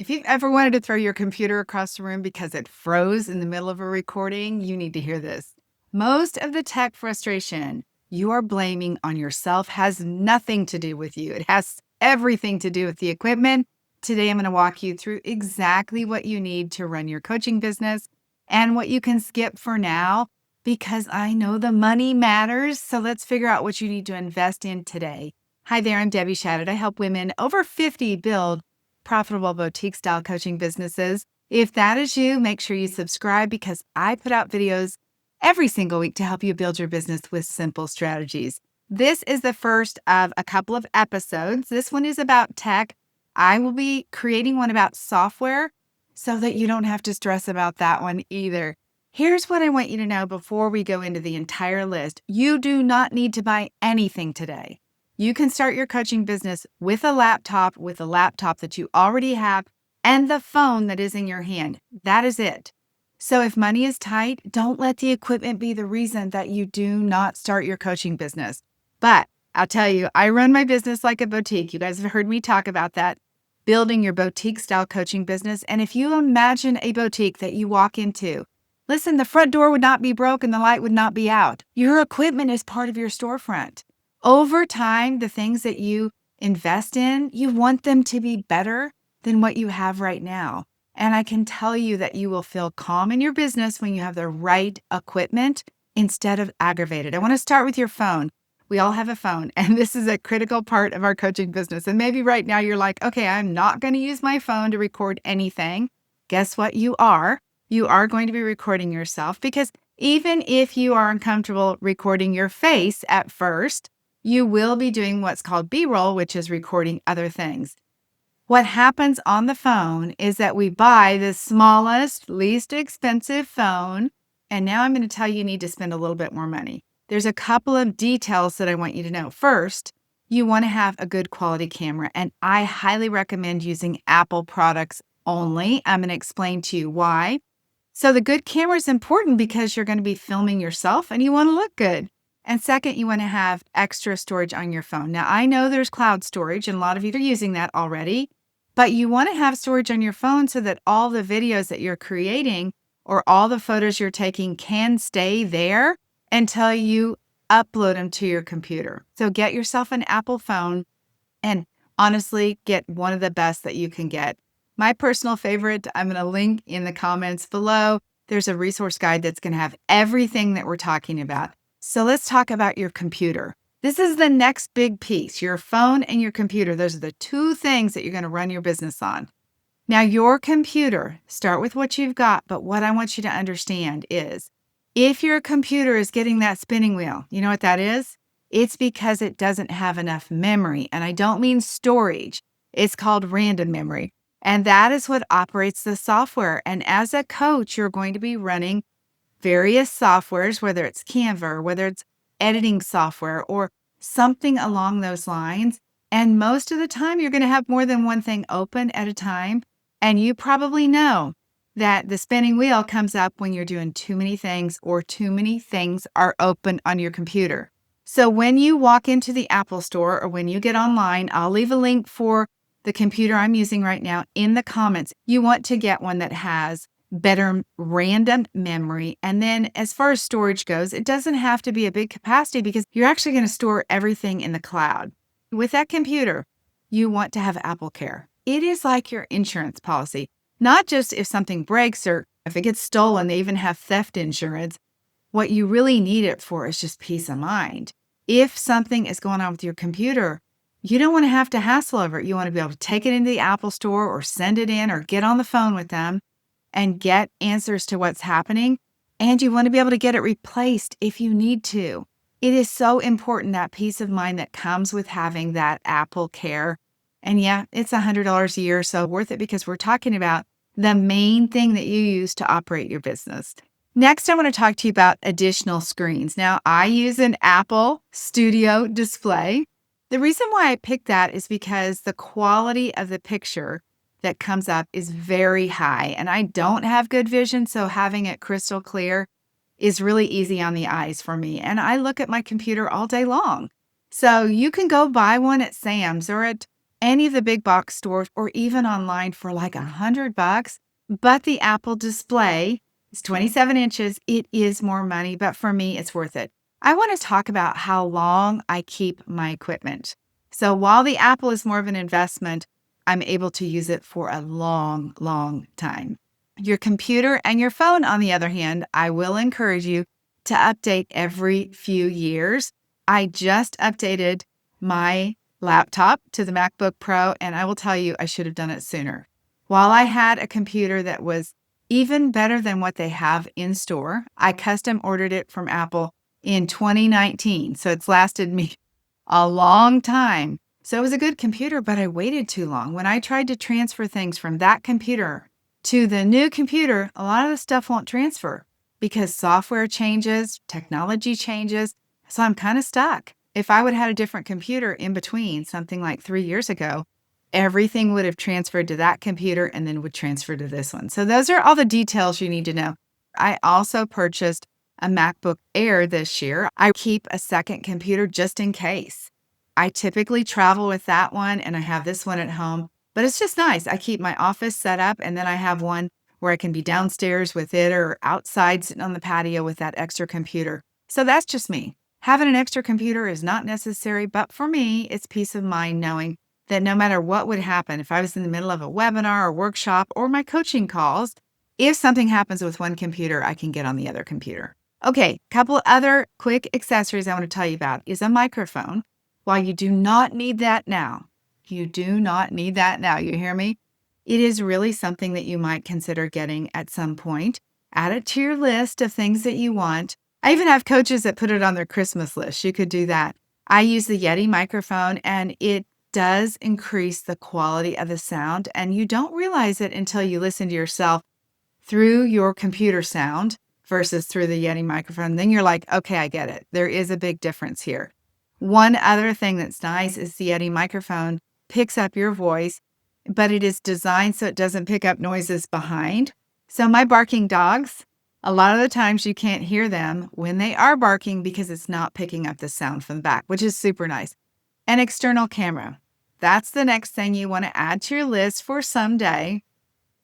If you've ever wanted to throw your computer across the room because it froze in the middle of a recording, you need to hear this. Most of the tech frustration you are blaming on yourself has nothing to do with you. It has everything to do with the equipment. Today, I'm going to walk you through exactly what you need to run your coaching business and what you can skip for now, because I know the money matters. So let's figure out what you need to invest in today. Hi there, I'm Debbie Shadid. I help women over 50 build profitable boutique style coaching businesses. If that is you, make sure you subscribe because I put out videos every single week to help you build your business with simple strategies. This is the first of a couple of episodes. This one is about tech. I will be creating one about software so that you don't have to stress about that one either. Here's what I want you to know before we go into the entire list. You do not need to buy anything today. You can start your coaching business with a laptop that you already have and the phone that is in your hand. That is it. So if money is tight, don't let the equipment be the reason that you do not start your coaching business. But I'll tell you, I run my business like a boutique. You guys have heard me talk about that, building your boutique style coaching business. And if you imagine a boutique that you walk into, listen, the front door would not be broken, the light would not be out. Your equipment is part of your storefront. Over time, the things that you invest in, you want them to be better than what you have right now. And I can tell you that you will feel calm in your business when you have the right equipment instead of aggravated. I want to start with your phone. We all have a phone, and this is a critical part of our coaching business. And maybe right now you're like, okay, I'm not going to use my phone to record anything. Guess what you are? You are going to be recording yourself, because even if you are uncomfortable recording your face at first, you will be doing what's called B-roll, which is recording other things. What happens on the phone is that we buy the smallest, least expensive phone, and now I'm going to tell you need to spend a little bit more money. There's a couple of details that I want you to know. First, you want to have a good quality camera, and I highly recommend using Apple products only. I'm going to explain to you why. So the good camera is important because you're going to be filming yourself and you want to look good. And second, you want to have extra storage on your phone. Now, I know there's cloud storage, and a lot of you are using that already, but you want to have storage on your phone so that all the videos that you're creating or all the photos you're taking can stay there until you upload them to your computer. So get yourself an Apple phone and honestly get one of the best that you can get. My personal favorite, I'm going to link in the comments below. There's a resource guide that's going to have everything that we're talking about. So let's talk about your computer. This is the next big piece, your phone and your computer. Those are the two things that you're going to run your business on. Now, your computer, start with what you've got, but what I want you to understand is if your computer is getting that spinning wheel, you know what that is? It's because it doesn't have enough memory. And I don't mean storage. It's called random memory. And that is what operates the software. And as a coach, you're going to be running various softwares, whether it's Canva or whether it's editing software or something along those lines. And most of the time, you're going to have more than one thing open at a time. And you probably know that the spinning wheel comes up when you're doing too many things or too many things are open on your computer. So when you walk into the Apple Store or when you get online, I'll leave a link for the computer I'm using right now in the comments. You want to get one that has better random memory. And then as far as storage goes, it doesn't have to be a big capacity because you're actually going to store everything in the cloud. With that computer, you want to have AppleCare. It is like your insurance policy, not just if something breaks or if it gets stolen. They even have theft insurance. What you really need it for is just peace of mind. If something is going on with your computer, you don't want to have to hassle over it. You want to be able to take it into the Apple Store or send it in or get on the phone with them and get answers to what's happening. And you want to be able to get it replaced if you need to. It is so important, that peace of mind that comes with having that AppleCare. And yeah, it's $100 a year, so worth it because we're talking about the main thing that you use to operate your business. Next, I want to talk to you about additional screens. Now, I use an Apple Studio display. The reason why I picked that is because the quality of the picture that comes up is very high, and I don't have good vision, so having it crystal clear is really easy on the eyes for me. And I look at my computer all day long. So you can go buy one at Sam's or at any of the big box stores or even online for like $100. But the Apple display is 27 inches. It is more money, but for me, it's worth it. I want to talk about how long I keep my equipment. So while the Apple is more of an investment, I'm able to use it for a long, long time. Your computer and your phone, on the other hand, I will encourage you to update every few years. I just updated my laptop to the MacBook Pro, and I will tell you, I should have done it sooner. While I had a computer that was even better than what they have in store, I custom ordered it from Apple in 2019. So it's lasted me a long time. So it was a good computer, but I waited too long. When I tried to transfer things from that computer to the new computer, a lot of the stuff won't transfer because software changes, technology changes. So I'm kind of stuck. If I would have had a different computer in between, something like 3 years ago, everything would have transferred to that computer and then would transfer to this one. So those are all the details you need to know. I also purchased a MacBook Air this year. I keep a second computer just in case. I typically travel with that one and I have this one at home, but it's just nice. I keep my office set up and then I have one where I can be downstairs with it or outside sitting on the patio with that extra computer. So that's just me. Having an extra computer is not necessary, but for me, it's peace of mind knowing that no matter what would happen, if I was in the middle of a webinar or workshop or my coaching calls, if something happens with one computer, I can get on the other computer. Okay, couple other quick accessories I want to tell you about is a microphone. While you do not need that now, you do not need that now, you hear me? It is really something that you might consider getting at some point. Add it to your list of things that you want. I even have coaches that put it on their Christmas list. You could do that. I use the Yeti microphone and it does increase the quality of the sound, and you don't realize it until you listen to yourself through your computer sound versus through the Yeti microphone. Then you're like, okay, I get it. There is a big difference here. One other thing that's nice is the Yeti microphone picks up your voice, but it is designed so it doesn't pick up noises behind. So my barking dogs, a lot of the times you can't hear them when they are barking because it's not picking up the sound from the back, which is super nice. An external camera. That's the next thing you want to add to your list for someday.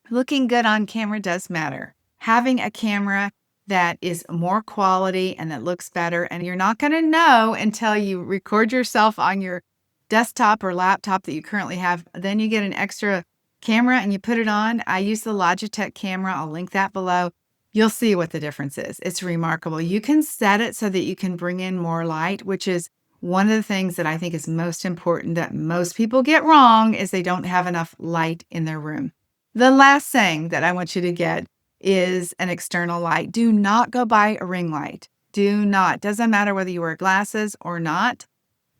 Looking good on camera does matter. Having a camera that is more quality and that looks better, and you're not going to know until you record yourself on your desktop or laptop that you currently have. Then you get an extra camera and you put it on. I use the Logitech camera. I'll link that below. You'll see what the difference is. It's remarkable. You can set it so that you can bring in more light, which is one of the things that I think is most important that most people get wrong is they don't have enough light in their room. The last thing that I want you to get is an external light. Do not go buy a ring light. Do not. Doesn't matter whether you wear glasses or not.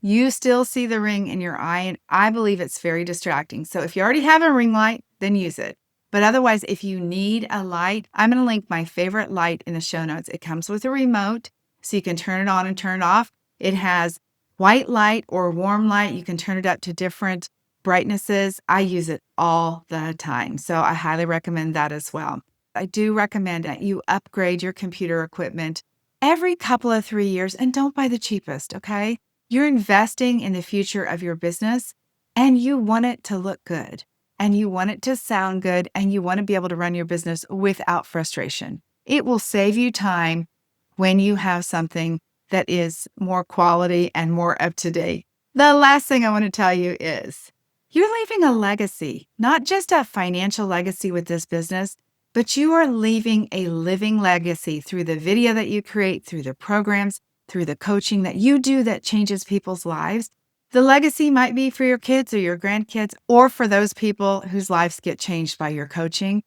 You still see the ring in your eye, and I believe it's very distracting. So if you already have a ring light, then use it. But otherwise, if you need a light, I'm going to link my favorite light in the show notes. It comes with a remote, so you can turn it on and turn it off. It has white light or warm light. You can turn it up to different brightnesses. I use it all the time, so I highly recommend that as well. I do recommend that you upgrade your computer equipment every couple of 3 years and don't buy the cheapest, okay? You're investing in the future of your business and you want it to look good and you want it to sound good and you want to be able to run your business without frustration. It will save you time when you have something that is more quality and more up to date. The last thing I want to tell you is you're leaving a legacy, not just a financial legacy with this business, but you are leaving a living legacy through the video that you create, through the programs, through the coaching that you do that changes people's lives. The legacy might be for your kids or your grandkids or for those people whose lives get changed by your coaching.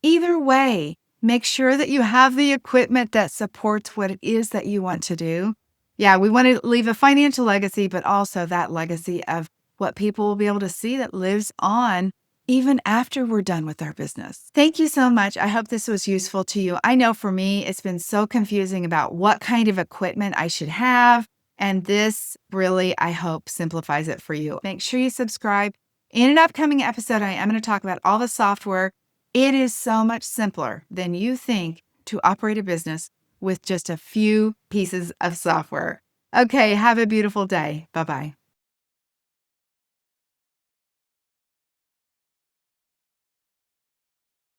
Either way, make sure that you have the equipment that supports what it is that you want to do. Yeah, we want to leave a financial legacy, but also that legacy of what people will be able to see that lives on even after we're done with our business. Thank you so much. I hope this was useful to you. I know for me, it's been so confusing about what kind of equipment I should have. And this really, I hope, simplifies it for you. Make sure you subscribe. In an upcoming episode, I am going to talk about all the software. It is so much simpler than you think to operate a business with just a few pieces of software. Okay, have a beautiful day. Bye-bye.